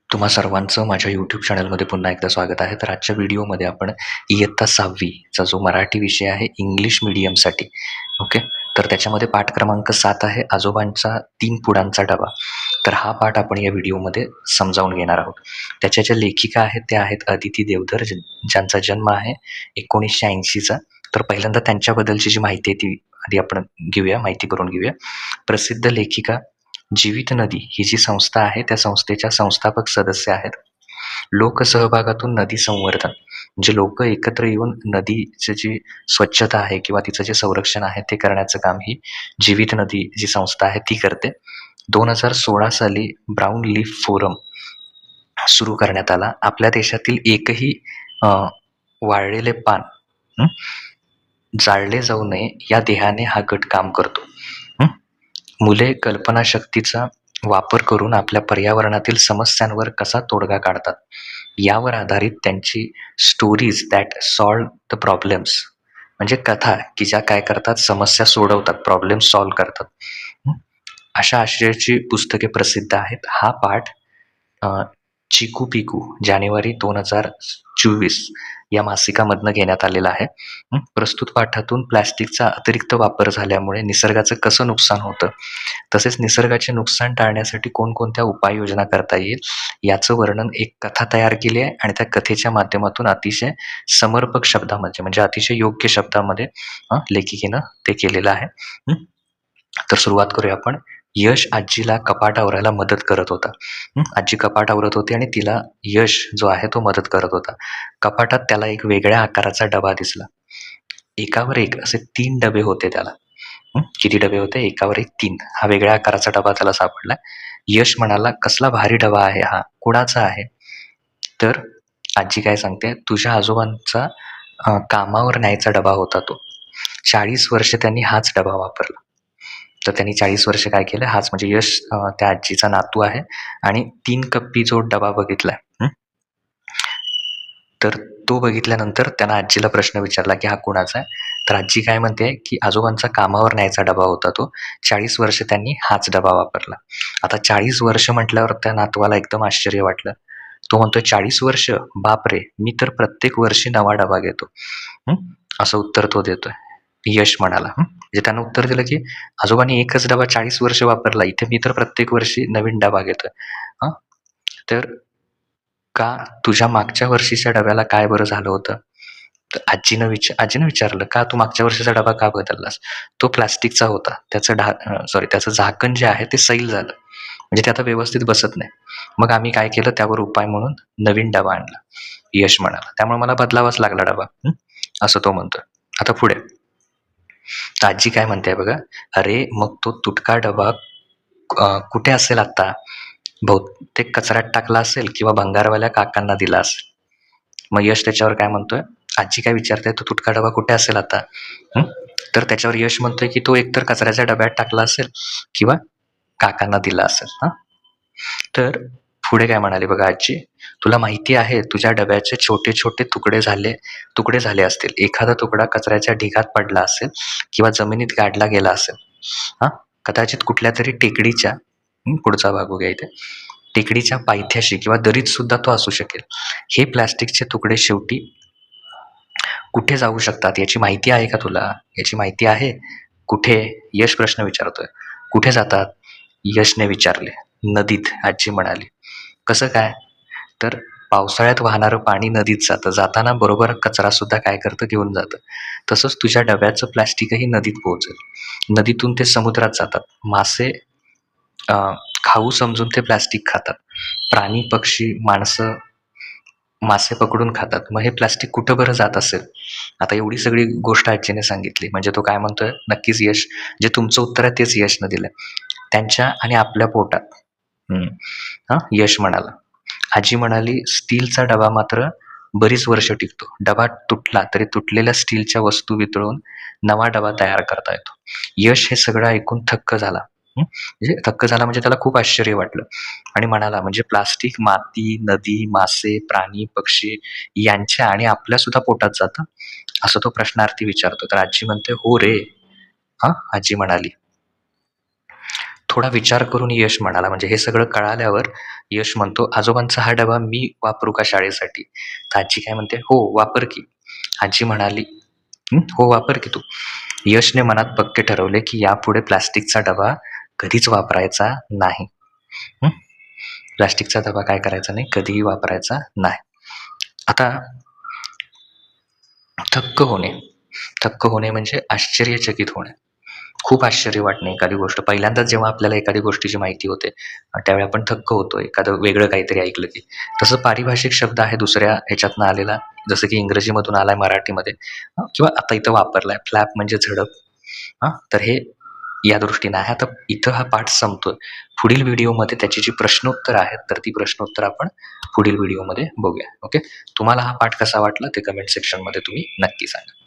तुम्हा सर्वांचं माझ्या यूट्यूब चॅनलमध्ये पुन्हा एकदा स्वागत आहे. तर आजच्या व्हिडिओमध्ये आपण इयत्ता 6वी चा जो मराठी विषय आहे इंग्लिश मीडियमसाठी, ओके. तर त्याच्यामध्ये पाठ क्रमांक 7 आहे आजोबांचा 3 पुडांचा डबा. तर हा पाठ आपण या व्हिडिओमध्ये समजावून घेणार आहोत. त्याच्या ज्या लेखिका आहेत त्या आहेत अदिती देवधर, ज्यांचा जन्म आहे 1980चा. तर पहिल्यांदा त्यांच्याबद्दलची जी माहिती आहे ती आधी आपण माहिती करून घेऊया. प्रसिद्ध लेखिका. जीवित नदी ही जी संस्था आहे त्या संस्थेच्या संस्थापक सदस्य आहेत. लोकसहभागातून नदी संवर्धन म्हणजे लोक एकत्र येऊन नदीची जी स्वच्छता आहे किंवा तिचं जे संरक्षण आहे ते करण्याचं काम ही जीवित नदी जी संस्था आहे ती करते. 2016 साली ब्राऊन लीफ फोरम सुरू करण्यात आला. आपल्या देशातील एकही वाळलेले पान जाळले जाऊ नये या ध्येयाने हा गट काम करतो. मुले कल्पनाशक्तीचा वापर करून आपल्या पर्यावरणातील समस्यांवर कसा तोडगा काढतात यावर आधारित त्यांची stories that solve the problems म्हणजे कथा की ज्या काय करतात, समस्या सोडवतात, प्रॉब्लेम सॉल्व करतात, अशा आशयाची पुस्तके प्रसिद्ध आहेत. हा पाठ चिकू पिकू जानेवारी 2024 या मासिकामधनं घेण्यात आलेला आहे. प्रस्तुत पाठातून प्लॅस्टिकचा अतिरिक्त वापर झाल्यामुळे निसर्गाचं कसं नुकसान होतं, तसेच निसर्गाचे नुकसान टाळण्यासाठी कोणकोणत्या उपाययोजना करता येईल याचं वर्णन एक कथा तयार केली आहे आणि त्या कथेच्या माध्यमातून अतिशय समर्पक शब्दामध्ये म्हणजे अतिशय योग्य शब्दामध्ये लेखिकेनं ते केलेलं आहे. तर सुरुवात करूया आपण. यश आजीला कपाट आवरायला मदत करत होता. आजी कपाट आवरत होती आणि तिला यश जो आहे तो मदत करत होता. कपाटात त्याला एक वेगळ्या आकाराचा डबा दिसला. एकावर एक असे 3 डबे होते त्याला. किती डबे होते? एकावर एक 3. हा वेगळ्या आकाराचा डबा त्याला सापडला. यश म्हणाला, कसला भारी डबा आहे हा, कुणाचा आहे? तर आजी काय सांगते, तुझ्या आजोबांचा कामावर न्यायचा डबा होता तो. 40 वर्ष त्यांनी हाच डबा वापरला. तर त्यांनी 40 वर्ष काय केलं, हाच म्हणजे यश त्या आजीचा नातू आहे आणि 3 कप्पी जो डबा बघितलाय. तर तो बघितल्यानंतर त्यानं आजीला प्रश्न विचारला की हा कुणाचा आहे? तर आजी काय म्हणते की आजोबांचा कामावर न्यायचा डबा होता तो. 40 वर्ष त्यांनी हाच डबा वापरला. आता 40 वर्ष म्हटल्यावर त्या नातवाला एकदम आश्चर्य वाटलं. तो म्हणतो 40 वर्ष? बापरे! मी तर प्रत्येक वर्षी नवा डबा घेतो. असं उत्तर तो देतोय. यश म्हणाला. म्हणजे त्यानं उत्तर दिलं की आजोबांनी एकच डबा 40 वर्ष वापरला. इथे मी तर प्रत्येक वर्षी नवीन डबा घेतोय. तर का तुझ्या मागच्या वर्षीच्या डब्याला काय बरं झालं होतं? तर आजीनं विचारलं, का तू मागच्या वर्षीचा डबा का बदललास? तो प्लास्टिकचा होता. त्याचं झाकण जे आहे ते सैल झालं. म्हणजे ते आता व्यवस्थित बसत नाही. मग आम्ही काय केलं, त्यावर उपाय म्हणून नवीन डबा आणला. यश म्हणाला. त्यामुळे मला बदलावाच लागला डबा. असं तो म्हणतोय. आता पुढे. तर आजी काय म्हणते बघा, अरे मग तो तुटका डबा कुठे असेल आता? बहुतेक कचऱ्यात टाकला असेल किंवा भंगारवाल्या काकांना दिला असेल. मग यश त्याच्यावर काय म्हणतोय, आजी काय विचारते, तो तुटका डबा कुठे असेल आता? तर त्याच्यावर यश म्हणतोय की तो एकतर कचऱ्याच्या डब्यात टाकला असेल किंवा काकांना दिला असेल. तर पुढे काय म्हणाली बघा आजी, तुला माहिती आहे तुझ्या डब्याचे छोटे छोटे तुकडे झाले असतील. एखादा तुकडा कचऱ्याच्या ढिगात पडला असेल किंवा जमिनीत गाडला गेला असेल. कदाचित कुठल्या तरी टेकडीच्या पुढचा भाग बघूया इथे, टेकडीच्या पायथ्याशी किंवा दरीत सुद्धा तो असू शकेल. हे प्लॅस्टिकचे तुकडे शेवटी कुठे जाऊ शकतात याची माहिती आहे का तुला? याची माहिती आहे? कुठे? यश प्रश्न विचारतोय. कुठे जातात? यशने विचारले. नदीत, आजी म्हणाली. कसं काय? तर पावसाळ्यात वाहणारं पाणी नदीत जातं. जाताना बरोबर कचरा सुद्धा काय करतं, घेऊन जातं. तसंच तुझ्या डब्याचं प्लॅस्टिकही नदीत पोहोचेल. नदीतून ते समुद्रात जातात. मासे खाऊ समजून ते प्लॅस्टिक खातात. प्राणी, पक्षी, माणसं मासे पकडून खातात. मग हे प्लॅस्टिक कुठं बरं जात असेल? आता एवढी सगळी गोष्ट आजीने सांगितली. म्हणजे तो काय म्हणतोय, नक्कीच यश जे तुमचं उत्तर आहे तेच यशनं दिलंय. त्यांच्या आणि आपल्या पोटात. यश म्हणाला. आजी म्हणाली, स्टीलचा डबा मात्र बरीच वर्ष टिकतो. डबा तुटला तरी तुटलेल्या स्टीलच्या वस्तू वितळून नवा डबा तयार करता येतो. यश हे सगळं ऐकून थक्क झाला. म्हणजे त्याला खूप आश्चर्य वाटलं आणि म्हणाला, म्हणजे प्लास्टिक माती, नदी, मासे, प्राणी, पक्षी यांच्या आणि आपल्या सुद्धा पोटात जातं? असं तो प्रश्नार्थी विचारतो. तर आजी म्हणते, हो रे. आजी म्हणाली, थोडा विचार करून यश म्हणाला. म्हणजे हे सगळं कळाल्यावर यश म्हणतो, "आजोबांचा हा डबा मी वापरू का शाळेसाठी?" तर आजी काय म्हणते, "हो, वापर की." आजी म्हणाली, हो, वापर की तू." यशने मनात पक्के ठरवले, की यापुढे प्लास्टिकचा डबा कधीच वापरायचा नाही. प्लास्टिकचा डबा काय करायचा नाही, कधीही वापरायचा नाही. आता थक्क होणे म्हणजे आश्चर्यचकित होणे. खूप आश्चर्य वाटणे एखादी गोष्ट. पहिल्यांदाच जेव्हा आपल्याला एखादी गोष्टीची माहिती होते, त्यावेळी आपण थक्क होतो एखादं वेगळं काहीतरी ऐकलं की. तसं पारिभाषिक शब्द आहे दुसऱ्या ह्याच्यातनं आलेला, जसं की इंग्रजीमधून आलाय मराठीमध्ये किंवा आता इथं वापरलाय. फ्लॅप म्हणजे झडप. तर हे या दृष्टीने आहे. आता इथं हा पाठ संपतोय. पुढील व्हिडिओमध्ये त्याची जी प्रश्नोत्तर आहेत, तर ती प्रश्नोत्तर आपण पुढील व्हिडिओमध्ये बघूया. ओके. तुम्हाला हा पाठ कसा वाटला ते कमेंट सेक्शनमध्ये तुम्ही नक्की सांगा.